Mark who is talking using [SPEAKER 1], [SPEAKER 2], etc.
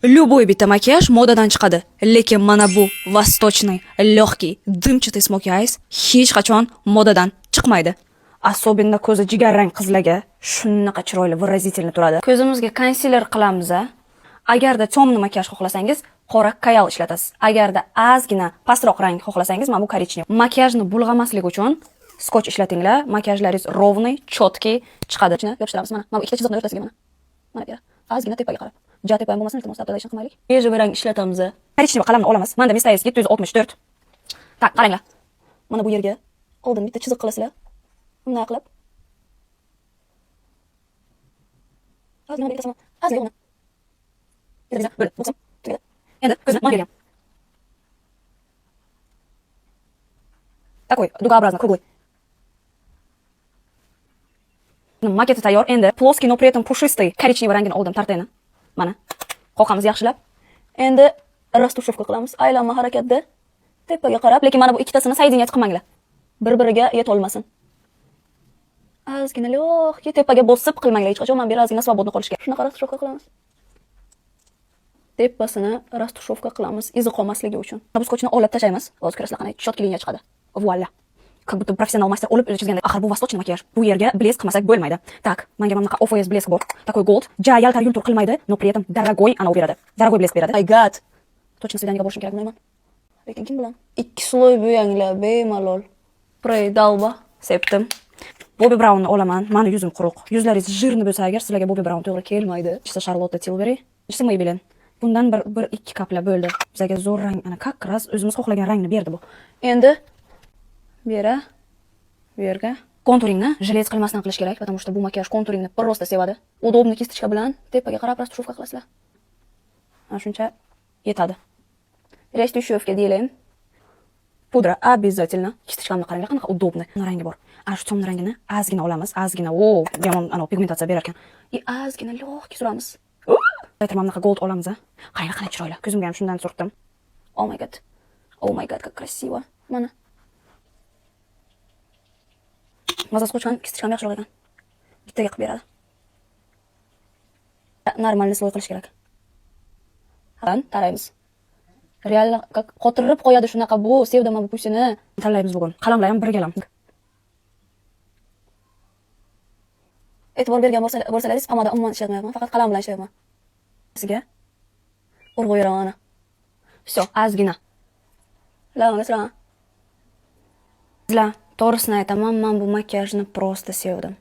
[SPEAKER 1] Любой bitta makiyaj modadan chiqadi, lekin mana bu vostochniy, lёгкий, дымчатый smoky eyes hech qachon modadan chiqmaydi. Особенно ko'zi jigarrang qizlarga shunaqa chiroyli, выразительный turadi. Ko'zimizga konsiler qilamiz. Agarda temный makiyaj xohlasangiz, qora kayal ishlatasiz. Agarda ozgina pastroq rang xohlasangiz, mana bu korичневый. Makiyajni bulg'amaslik uchun skoch ishlatinglar. Makiyajlaringiz ровный, четкий chiqadi. Yopishtiramiz mana. Mana bu ikkita chiziqni o'rtasiga mana. Mana bu yerga. Ozgina tepaga qarab. Jati payam bo'lmasin, iltimos tapdalashni qilmaylik. Bejevый rang ishlatamiz. Korичневый qalamni olamiz. Menda Mistayes 764. Tak, qaranglar. Mana bu yerga oldin bitta chiziq qilasizlar. Bunday qilib. Ozgina bittasin. Ozgina uni. Böyle, bo'lsin. Tugadi. Endi ko'zni mana bergan. Такой дугообразный, круглый. Maketi tayyor. Endi плоский, но при этом пушистый коричневый rangini oldim tartayni. Mana. Qoqamiz yaxshilab. Endi rastушевка qilamiz. Aylanma harakatda tepaga qarab, lekin mana bu ikkitasini soединять qilmanglar. Bir-biriga yetolmasin. Ozgina lёгкий tepaga bosib qilmanglar. Hech qachon mana bu ozgina svobodni qolishga. Shunaqa rastушевка qilamiz. Tepasini rastушевка qilamiz, izi qolmasligi uchun. Bu skochni olib tashlaymiz. Hozir ko'rasizlar qanday четкий liniya chiqadi. Voila. Как будто профессионал мастер olib chizganda. Axir bu vostochniy makiyaj. Bu yerga blesk qilmasak bo'lmaydi. Tak, menga mana bunaqa OFS blesk bor. Такой gold. Ja yaltar yultur qilmaydi, но при этом дорогой ana beradi. Дорогой blesk beradi. My god. Точно свиданиyaga borishim kerak bunayman. Lekin kim bilan? Ikki sloy bo'yanglar bemalol. Pray dalba septim. Bobbi Brownni olaman. Meni yuzim quruq. Yuzlaringiz jирный bo'lsa agar sizlarga Bobbi Brown to'g'ri kelmaydi. Işte Charlotte Tilbury. İşte Maybelline. Bundan bir ikki kapla bo'ldi. Bizga zo'r rang, ana как раз o'zimiz xohlagan rangni berdi bu. Endi bu yerga konturingni jilet qilmasdan qilish kerak, потому что bu makiyaj konturingni просто sevadi. Удобный kistочка bilan tepaga qarab rastушевка qilasizlar. Mana shuncha yetadi. Rastушевка deyiladi. Pudra обязательно. Kistочkamni qaranglar, qanaqa удобный rangi bor. Ana shu temный rangini ozgina olamiz, ozgina. O, yomon ana pigmentatsiya berar ekan. Ozgina lёгкий suramiz. Aytdim, mana gold olamiz. Qaranglar, qanday chiroyli. Ko'zimga ham shundan surtdim. Oh my god. Oh my god, как красиво. Mana. Mazasi qo'shgan kistочкam yaxshiroq ekan. Bittaga qilib beradi. Normalni sloy qilish kerak. Taraymiz. Real qotirib qo'yadi shunaqa bu. Sevdim bu pusini. Tanlaymiz bugun. Qalamlar ham birgalam. E'tibor bergan bo'lsalaringiz, pomada umuman ishlatmayapman, faqat qalam bilan ishlayapman. Sizga urg'u beraman ana. Всё, ozgina. To'g'risini aytaman, men bu makiyajni просто sevdim.